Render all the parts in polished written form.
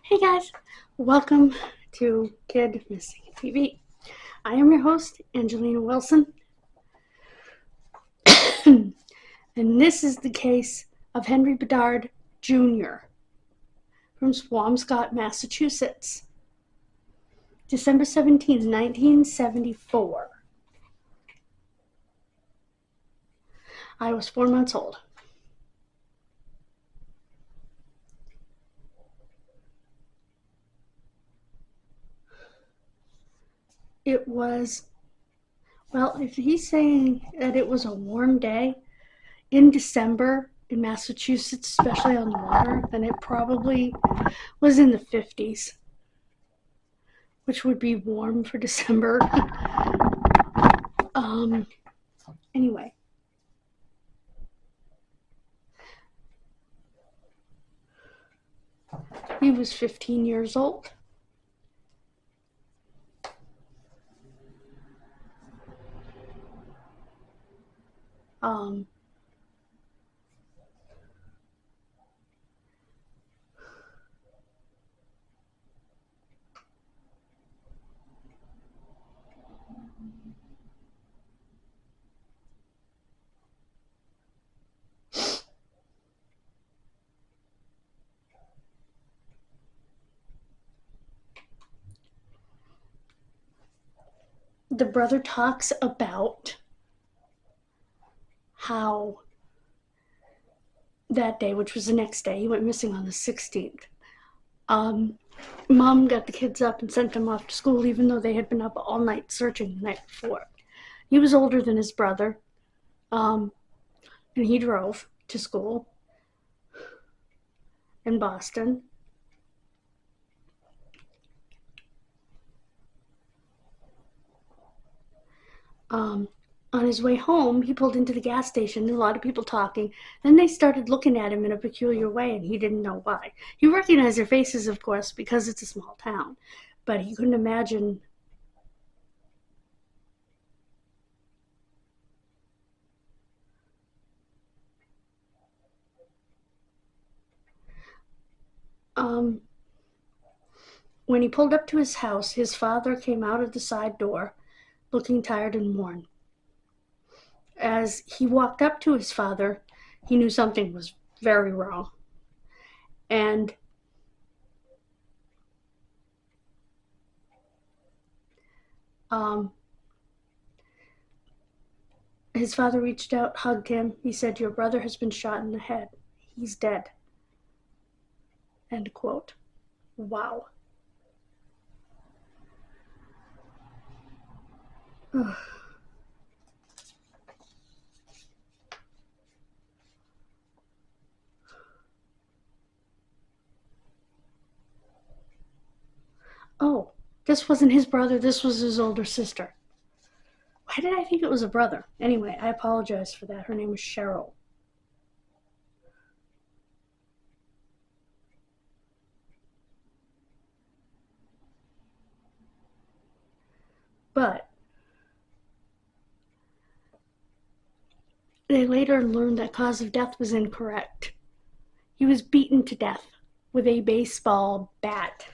Hey guys, welcome to Kidmissing TV. I am your host, Angelina Wilson, and this is the case of Henry Bedard Jr. from Swampscott, Massachusetts, December 17th, 1974. I was 4 months old. It was, well, if he's saying that it was a warm day in December in Massachusetts, especially on the water, then it probably was in the 50s, which would be warm for December. Anyway. He was 15 years old. The brother talks about how that day, which was the next day, he went missing on the 16th. Mom got the kids up and sent them off to school, even though they had been up all night searching the night before. He was older than his brother, and he drove to school in Boston. On his way home, he pulled into the gas station, a lot of people talking. Then they started looking at him in a peculiar way, and he didn't know why. He recognized their faces, of course, because it's a small town, but he couldn't imagine. When he pulled up to his house, his father came out of the side door, looking tired and worn. As he walked up to his father, he knew something was very wrong. And his father reached out, hugged him. He said, "Your brother has been shot in the head. He's dead." End quote. Wow. Oh, this wasn't his brother. This was his older sister. Why did I think it was a brother? Anyway, I apologize for that. Her name was Cheryl. But they later learned that cause of death was incorrect. He was beaten to death with a baseball bat.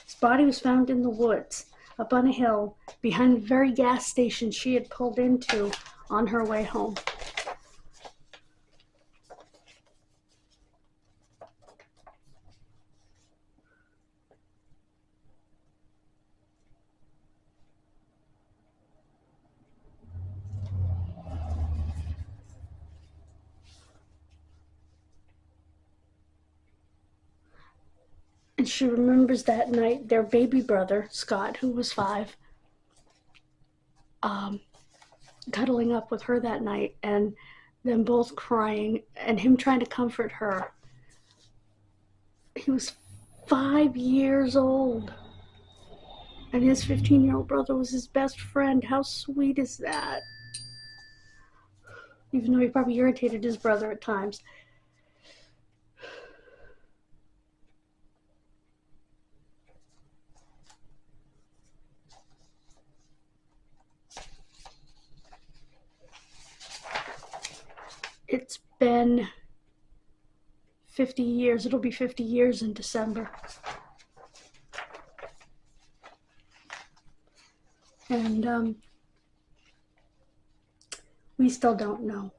His body was found in the woods, up on a hill, behind the very gas station she had pulled into on her way home. And she remembers that night their baby brother, Scott, who was 5, cuddling up with her that night, and them both crying, and him trying to comfort her. He was 5 years old, and his 15-year-old brother was his best friend. How sweet is that? Even though he probably irritated his brother at times. It's been 50 years. It'll be 50 years in December. And we still don't know.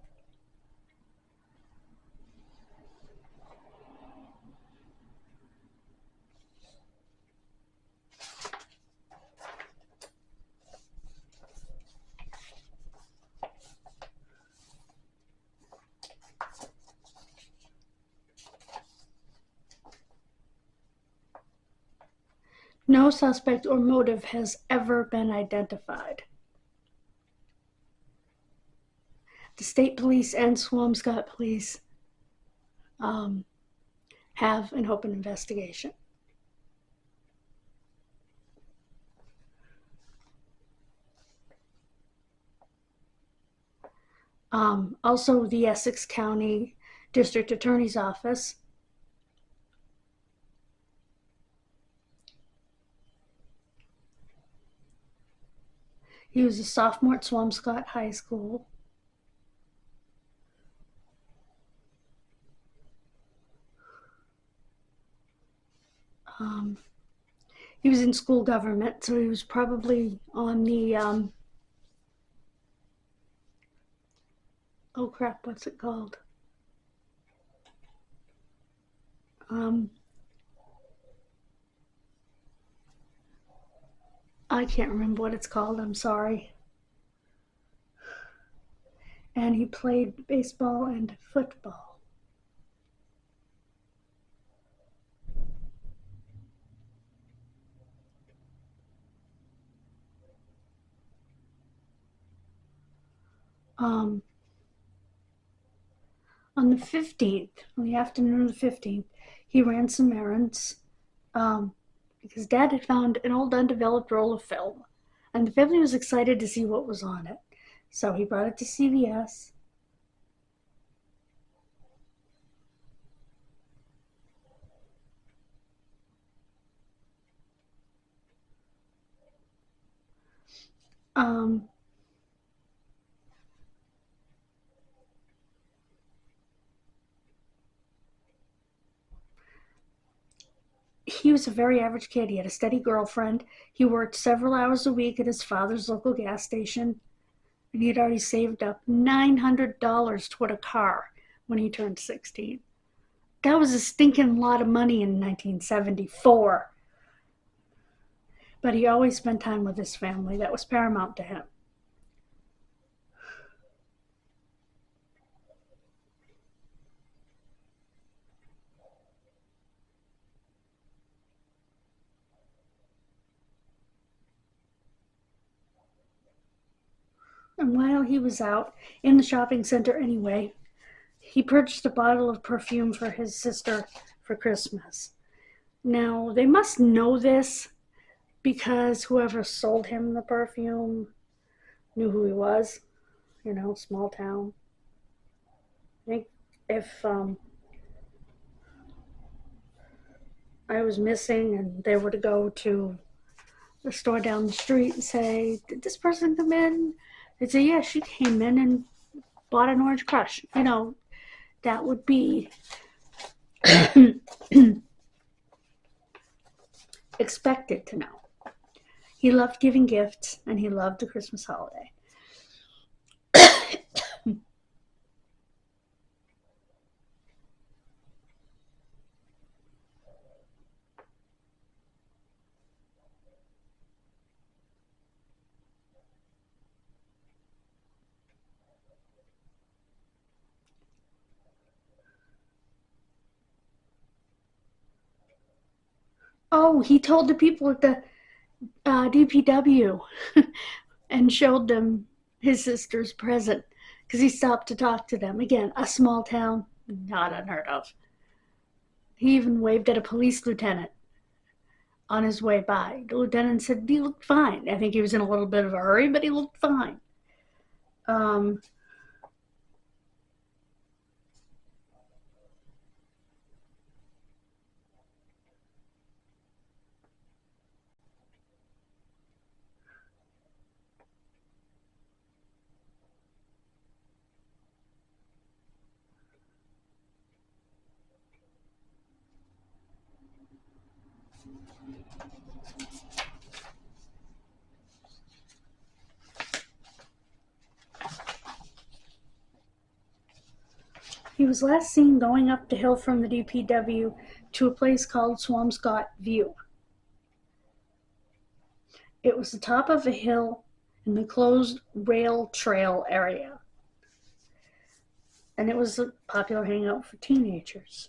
No suspect or motive has ever been identified. The state police and Swampscott police have an open investigation. Also, the Essex County District Attorney's Office He was a sophomore at Swampscott High School. He was in school government, so he was probably on the, oh crap, what's it called? I can't remember what it's called, I'm sorry. And he played baseball and football. On the 15th, on the afternoon of the 15th, he ran some errands because Dad had found an old undeveloped roll of film, and the family was excited to see what was on it. So he brought it to CVS. He was a very average kid. He had a steady girlfriend. He worked several hours a week at his father's local gas station, and he had already saved up $900 toward a car when he turned 16. That was a stinking lot of money in 1974. But he always spent time with his family. That was paramount to him. And while he was out in the shopping center anyway, he purchased a bottle of perfume for his sister for Christmas. Now, they must know this because whoever sold him the perfume knew who he was, small town. I think if I was missing and they were to go to the store down the street and say, did this person come in? They'd say, yeah, she came in and bought an Orange Crush. That would be expected to know. He loved giving gifts and he loved the Christmas holiday. Oh, he told the people at the DPW and showed them his sister's present because he stopped to talk to them. Again, a small town, not unheard of. He even waved at a police lieutenant on his way by. The lieutenant said he looked fine. I think he was in a little bit of a hurry, but he looked fine. He was last seen going up the hill from the DPW to a place called Swampscott View. It was the top of a hill in the closed rail trail area, and it was a popular hangout for teenagers.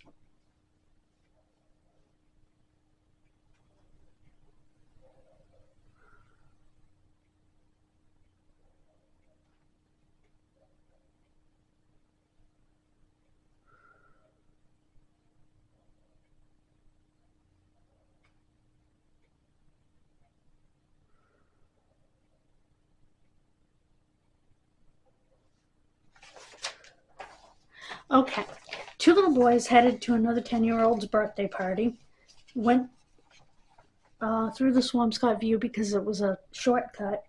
Okay, two little boys headed to another 10-year-old's birthday party, went through the Swampscott View because it was a shortcut,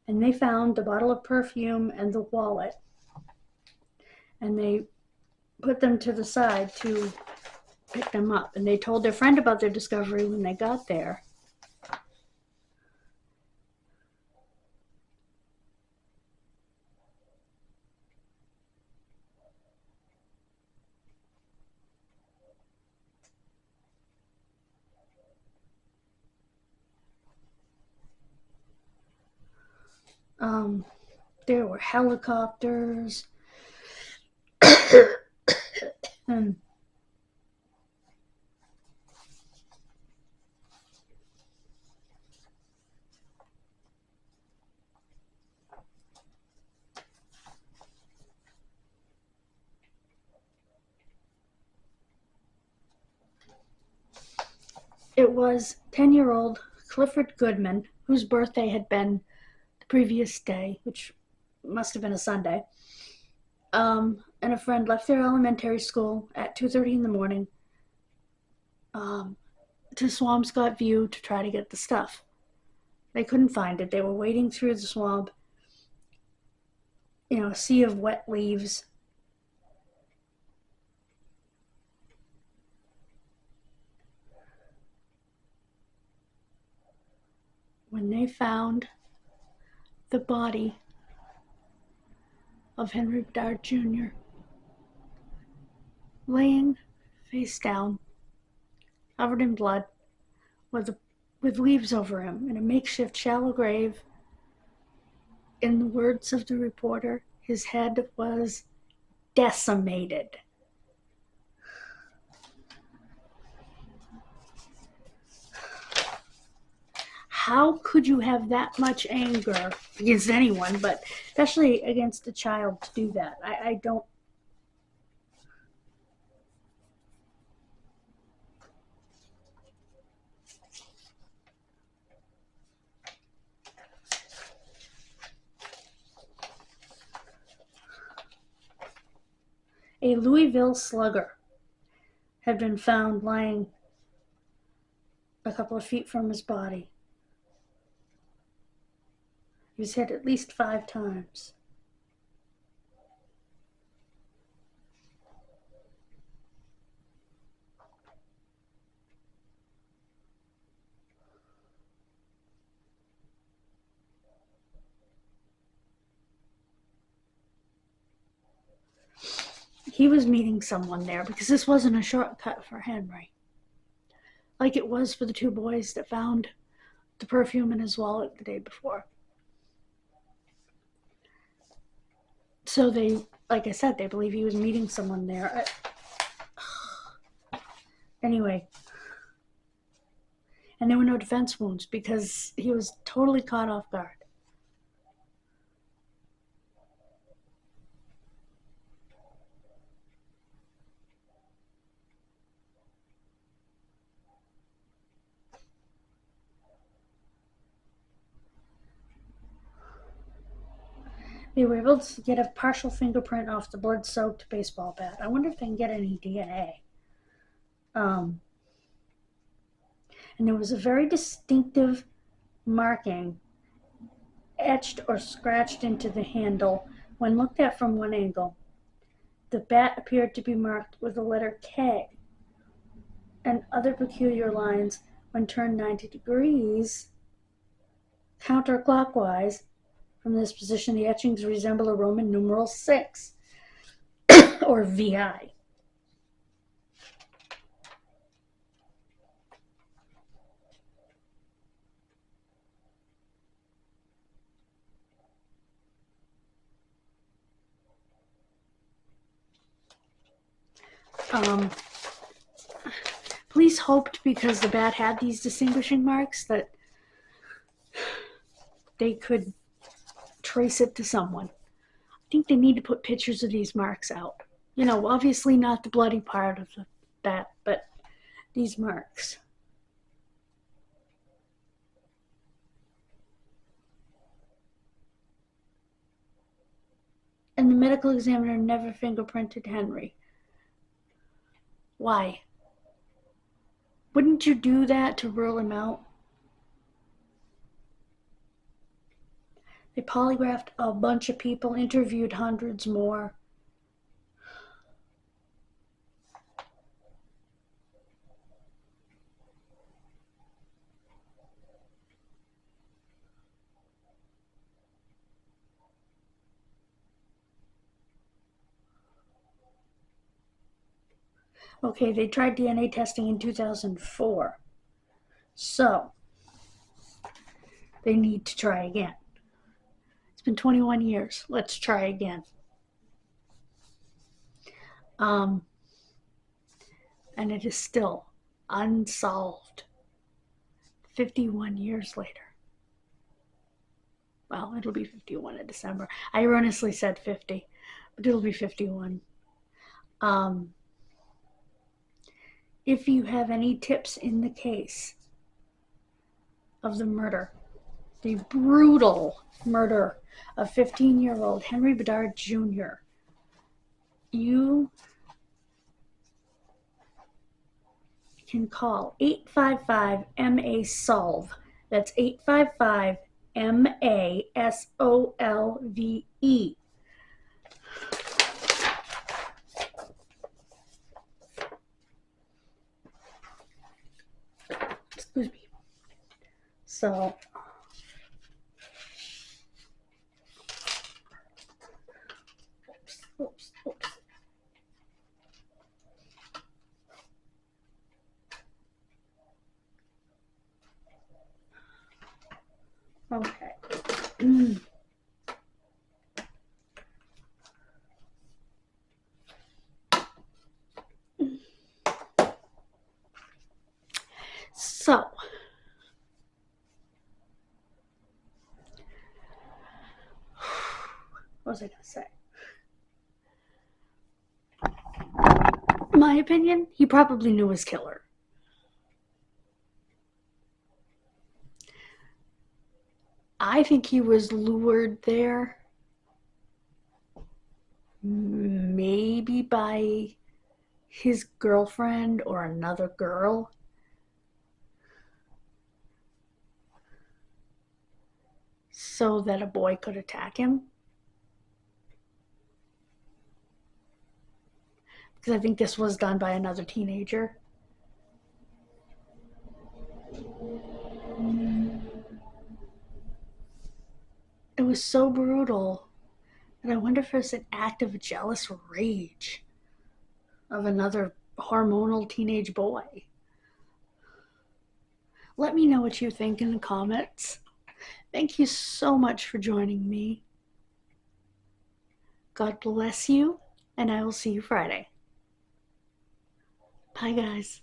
and they found the bottle of perfume and the wallet, and they put them to the side to pick them up, and they told their friend about their discovery when they got there. There were helicopters and it was 10-year-old Clifford Goodman, whose birthday had been the previous day, which must have been a Sunday. And a friend left their elementary school at 2:30 in the morning to Swampscott View to try to get the stuff. They couldn't find it. They were wading through the swamp, a sea of wet leaves. When they found the body of Henry Bedard Jr. laying face down, covered in blood, with leaves over him in a makeshift shallow grave. In the words of the reporter, his head was decimated. How could you have that much anger against anyone, but especially against a child, to do that? I don't. A Louisville slugger had been found lying a couple of feet from his body. He was hit at least 5 times. He was meeting someone there because this wasn't a shortcut for Henry, like it was for the 2 boys that found the perfume in his wallet the day before. So they, like I said, they believe he was meeting someone there. Anyway, and there were no defense wounds because he was totally caught off guard. They were able to get a partial fingerprint off the blood-soaked baseball bat. I wonder if they can get any DNA. And there was a very distinctive marking etched or scratched into the handle when looked at from one angle. The bat appeared to be marked with the letter K and other peculiar lines When turned 90 degrees counterclockwise from this position, the etchings resemble a Roman numeral 6, or VI. Police hoped, because the bat had these distinguishing marks, that they could trace it to someone. I think they need to put pictures of these marks out. You know, obviously not the bloody part of the bat, but these marks. And the medical examiner never fingerprinted Henry. Why? Wouldn't you do that to rule him out? They polygraphed a bunch of people, interviewed hundreds more. Okay, they tried DNA testing in 2004. So, they need to try again. It's been 21 years. Let's try again. And it is still unsolved 51 years later. Well, it'll be 51 in December. I erroneously said 50, but it'll be 51. If you have any tips in the case of the murder, the brutal murder of 15-year-old Henry Bedard Jr., you can call 855-MA-SOLVE. That's 855-MA-SOLVE. Excuse me. So, oops. Okay. So, what was I going to say? My opinion, he probably knew his killer. I think he was lured there maybe by his girlfriend or another girl. So that a boy could attack him. Because I think this was done by another teenager. It was so brutal that I wonder if it's an act of jealous rage of another hormonal teenage boy. Let me know what you think in the comments. Thank you so much for joining me. God bless you, and I will see you Friday. Bye, guys.